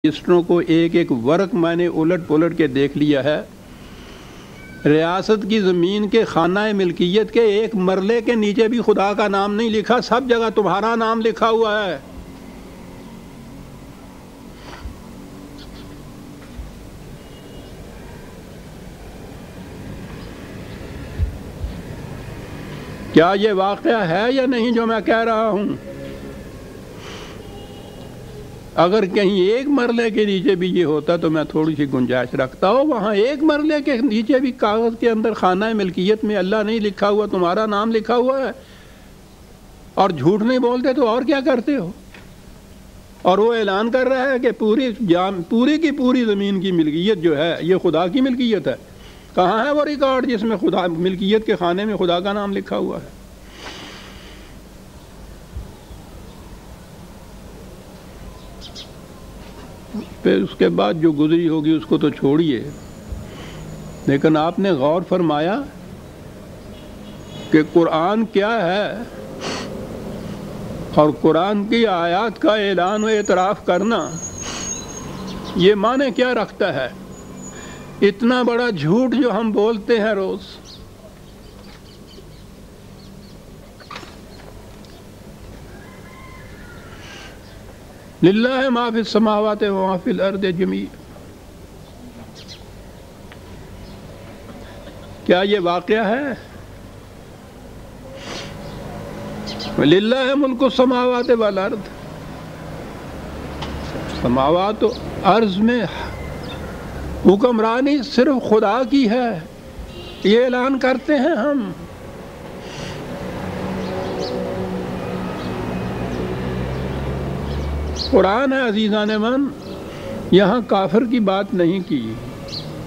رجسٹروں کو ایک ایک ورق میں نے الٹ پلٹ کے دیکھ لیا ہے. ریاست کی زمین کے خانہ ملکیت کے ایک مرلے کے نیچے بھی خدا کا نام نہیں لکھا، سب جگہ تمہارا نام لکھا ہوا ہے. کیا یہ واقعہ ہے یا نہیں جو میں کہہ رہا ہوں؟ اگر کہیں ایک مرلے کے نیچے بھی یہ ہوتا تو میں تھوڑی سی گنجائش رکھتا ہوں. وہاں ایک مرلے کے نیچے بھی کاغذ کے اندر خانہ ملکیت میں اللہ نہیں لکھا ہوا، تمہارا نام لکھا ہوا ہے، اور جھوٹ نہیں بولتے تو اور کیا کرتے ہو؟ اور وہ اعلان کر رہا ہے کہ پوری کی پوری زمین کی ملکیت جو ہے یہ خدا کی ملکیت ہے. کہاں ہے وہ ریکارڈ جس میں خدا ملکیت کے خانے میں خدا کا نام لکھا ہوا ہے؟ پھر اس کے بعد جو گزری ہوگی اس کو تو چھوڑیے، لیکن آپ نے غور فرمایا کہ قرآن کیا ہے اور قرآن کی آیات کا اعلان و اعتراف کرنا یہ معنی کیا رکھتا ہے؟ اتنا بڑا جھوٹ جو ہم بولتے ہیں روز. للہ ما فی السماوات و ما فی الارض جمیعا. کیا یہ واقعہ ہے؟ للہ ملک السماوات والارض. سماوات و ارض میں حکمرانی صرف خدا کی ہے، یہ اعلان کرتے ہیں ہم. قرآن ہے عزیزان من، یہاں کافر کی بات نہیں کی.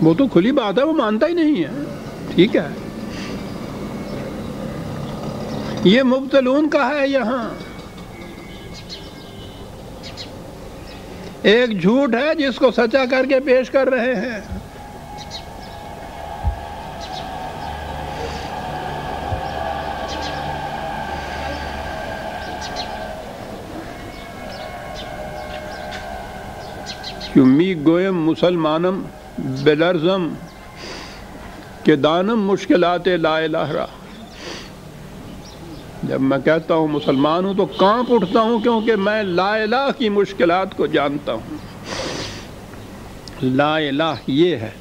وہ تو کھلی بات ہے، وہ مانتا ہی نہیں ہے، ٹھیک ہے. یہ مبتلون کا ہے. یہاں ایک جھوٹ ہے جس کو سچا کر کے پیش کر رہے ہیں. می گویم مسلمانم بلرزم کہ دانم مشکلات لا الہ را. جب میں کہتا ہوں مسلمان ہوں تو کانپ اٹھتا ہوں، کیونکہ میں لا الہ کی مشکلات کو جانتا ہوں. لا الہ یہ ہے،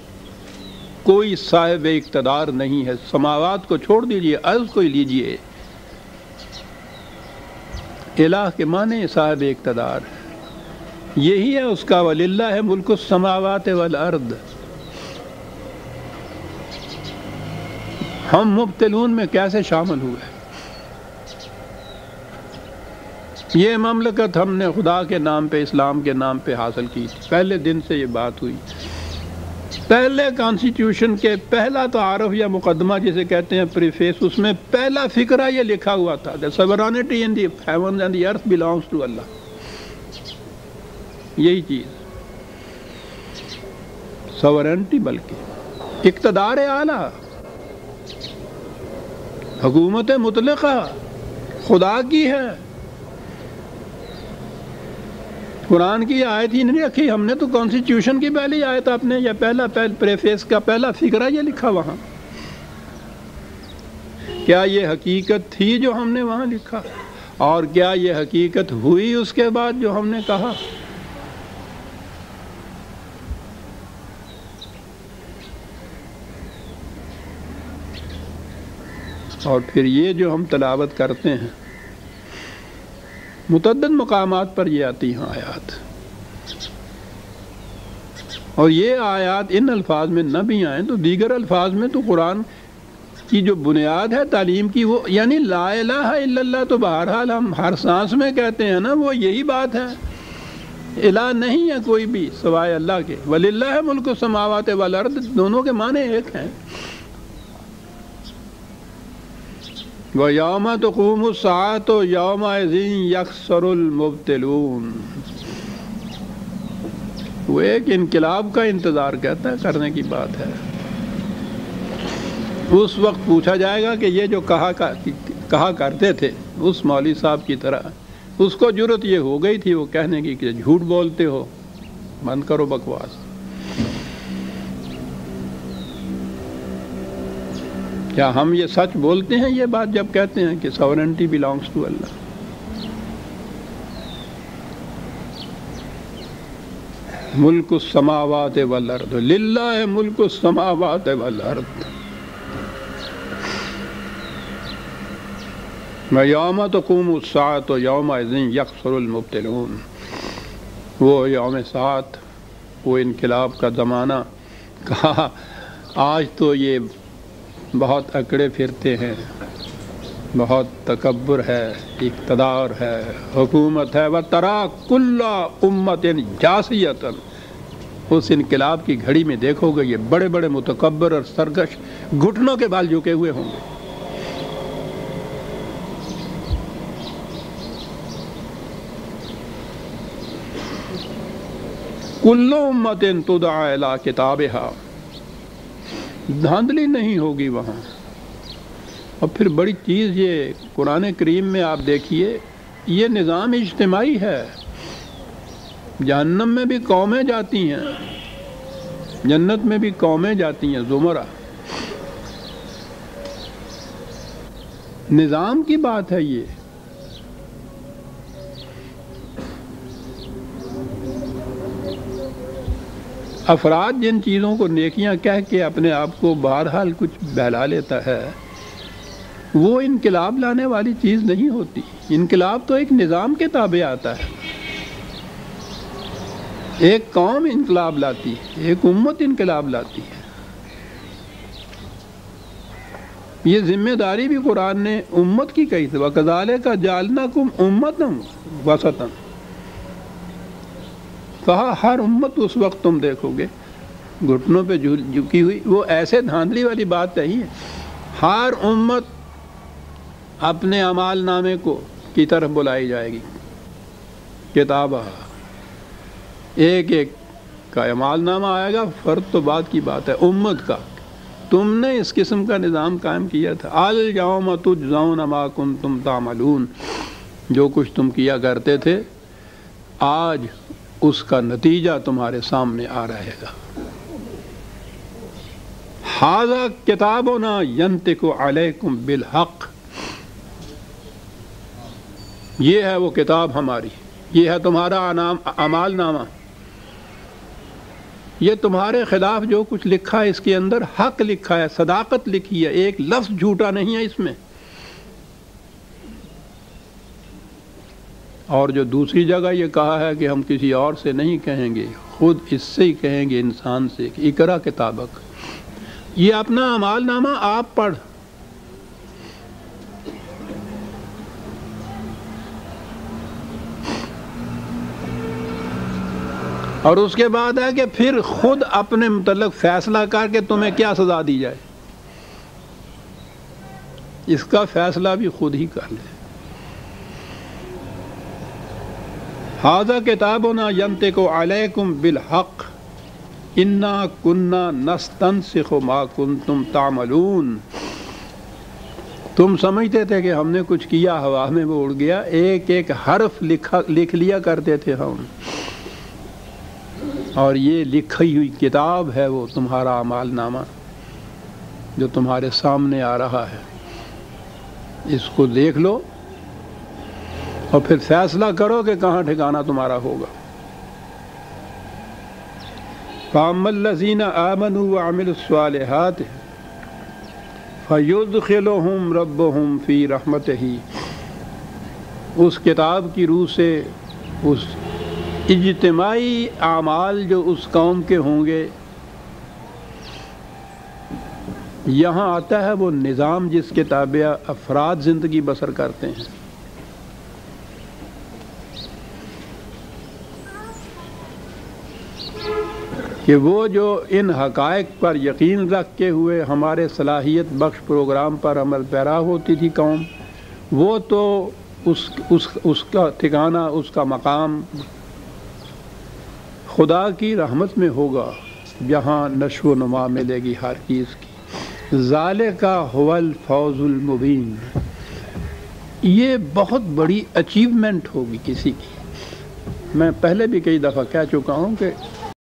کوئی صاحب اقتدار نہیں ہے. سماوات کو چھوڑ دیجئے، ارض کو ہی لیجئے. الہ کے معنی صاحب اقتدار، یہی ہے اس کا. وَلِلَّهِ مُلْكُ السَّمَاوَاتِ وَالْأَرْضِ. ہم مبتلون میں کیسے شامل ہوئے؟ یہ مملکت ہم نے خدا کے نام پہ، اسلام کے نام پہ حاصل کی تھی. پہلے دن سے یہ بات ہوئی. پہلے کانسٹیٹیوشن کے پہلا تعارف یا مقدمہ جسے کہتے ہیں پریفیس، اس میں پہلا فقرہ یہ لکھا ہوا تھا: The sovereignty in the heavens and the earth belongs to Allah. یہی چیز سورنٹی، بلکہ اقتدار اعلیٰ، حکومت مطلقہ خدا کی ہے. قرآن کی آیت ہی نہیں رکھی ہم نے تو. کانسٹیٹیوشن کی پہلی آیت آپ نے، یا پہلا پریفیس کا پہلا فقرہ یہ لکھا وہاں. کیا یہ حقیقت تھی جو ہم نے وہاں لکھا؟ اور کیا یہ حقیقت ہوئی اس کے بعد جو ہم نے کہا؟ اور پھر یہ جو ہم تلاوت کرتے ہیں، متعدد مقامات پر یہ آتی ہیں آیات، اور یہ آیات ان الفاظ میں نہ بھی آئیں تو دیگر الفاظ میں تو قرآن کی جو بنیاد ہے تعلیم کی، وہ یعنی لا الہ الا اللہ تو بہرحال ہم ہر سانس میں کہتے ہیں نا، وہ یہی بات ہے. الہ نہیں ہے کوئی بھی سوائے اللہ کے. وَلِلَّهِ مُلْكُ السَّمَاوَاتِ وَالْأَرْضِ، دونوں کے معنی ایک ہیں. وَيَوْمَ تَقُومُ السَّاعَةُ يَوْمَئِذٍ يَخْسَرُ الْمُبْطِلُونَ. وہ ایک انقلاب کا انتظار کہتا ہے، کرنے کی بات ہے. اس وقت پوچھا جائے گا کہ یہ جو کہا کرتے تھے اس مولوی صاحب کی طرح، اس کو جرت یہ ہو گئی تھی وہ کہنے کی کہ جھوٹ بولتے ہو. بند کرو بکواس. کیا ہم یہ سچ بولتے ہیں یہ بات جب کہتے ہیں کہ ساورنٹی بلانگس ٹو اللہ؟ ملک السماوات والارض للہ ملک السماوات والارض ویوم تقوم الساعة یومئذ یخسر المبطلون. وہ یوم ساعت، وہ انقلاب کا زمانہ. کہا آج تو یہ بہت اکڑے پھرتے ہیں، بہت تکبر ہے، اقتدار ہے، حکومت ہے. وَتَرَا كُلَّ أُمَّةٍ جَاثِيَةً. اس انقلاب کی گھڑی میں دیکھو گے یہ بڑے بڑے متکبر اور سرکش گھٹنوں کے بال جھکے ہوئے ہوں گے. کل امت تدعی الی کتابہا. دھاندلی نہیں ہوگی وہاں. اور پھر بڑی چیز یہ قرآن کریم میں آپ دیکھیے، یہ نظام اجتماعی ہے. جہنم میں بھی قومیں جاتی ہیں، جنت میں بھی قومیں جاتی ہیں، زمرہ. نظام کی بات ہے یہ. افراد جن چیزوں کو نیکیاں کہہ کے اپنے آپ کو بہرحال کچھ بہلا لیتا ہے، وہ انقلاب لانے والی چیز نہیں ہوتی. انقلاب تو ایک نظام کے تابع آتا ہے. ایک قوم انقلاب لاتی ہے، ایک امت انقلاب لاتی ہے. یہ ذمہ داری بھی قرآن نے امت کی کہی تھی. وَكَذَلِكَ جَعَلْنَاكُمْ أُمَّةً وَسَطًا. کہا ہر امت اس وقت تم دیکھو گے گھٹنوں پہ جھکی ہوئی. وہ ایسے دھاندلی والی بات نہیں ہے. ہر امت اپنے اعمال نامے کو کی طرف بلائی جائے گی. کتابہ ایک ایک کا اعمال نامہ آئے گا. فرد تو بات کی بات ہے امت کا. تم نے اس قسم کا نظام قائم کیا تھا. اليوم تجزون ما کنتم تعملون. جو کچھ تم کیا کرتے تھے آج اس کا نتیجہ تمہارے سامنے آ رہے گا. ھذا کتابنا ینطق علیکم بالحق. یہ ہے وہ کتاب ہماری، یہ ہے تمہارا اعمال نامہ. یہ تمہارے خلاف جو کچھ لکھا ہے اس کے اندر حق لکھا ہے، صداقت لکھی ہے، ایک لفظ جھوٹا نہیں ہے اس میں. اور جو دوسری جگہ یہ کہا ہے کہ ہم کسی اور سے نہیں کہیں گے، خود اس سے ہی کہیں گے انسان سے کہ اقرا کتابک. یہ اپنا اعمال نامہ آپ پڑھ. اور اس کے بعد ہے کہ پھر خود اپنے متعلق فیصلہ کر کے تمہیں کیا سزا دی جائے، اس کا فیصلہ بھی خود ہی کر لے. ھذا کتابنا ینطق علیکم بالحق انا کنا نستنسخ ما کنتم تعملون. تم سمجھتے تھے کہ ہم نے کچھ کیا، ہوا میں وہ اڑ گیا. ایک ایک حرف لکھ لیا کرتے تھے ہم. اور یہ لکھی ہوئی کتاب ہے وہ تمہارا اعمال نامہ جو تمہارے سامنے آ رہا ہے. اس کو دیکھ لو اور پھر فیصلہ کرو کہ کہاں ٹھکانہ تمہارا ہوگا. فَأَمَّا الَّذِينَ آمَنُوا وَعَمِلُوا الصَّالِحَاتِ فَيُدْخِلُهُمْ رَبُّهُمْ فِي رَحْمَتِهِ. اس کتاب کی روح سے اس اجتماعی اعمال جو اس قوم کے ہوں گے، یہاں آتا ہے وہ نظام جس کے تابع افراد زندگی بسر کرتے ہیں. کہ وہ جو ان حقائق پر یقین رکھ کے ہوئے ہمارے صلاحیت بخش پروگرام پر عمل پیرا ہوتی تھی قوم، وہ تو اس کا ٹھکانہ، اس کا مقام خدا کی رحمت میں ہوگا، جہاں نشو و نما ملے گی ہر چیز کی. ذالک ھو الفوز المبین. یہ بہت بڑی اچیومنٹ ہوگی کسی کی میں پہلے بھی کئی دفعہ کہہ چکا ہوں کہ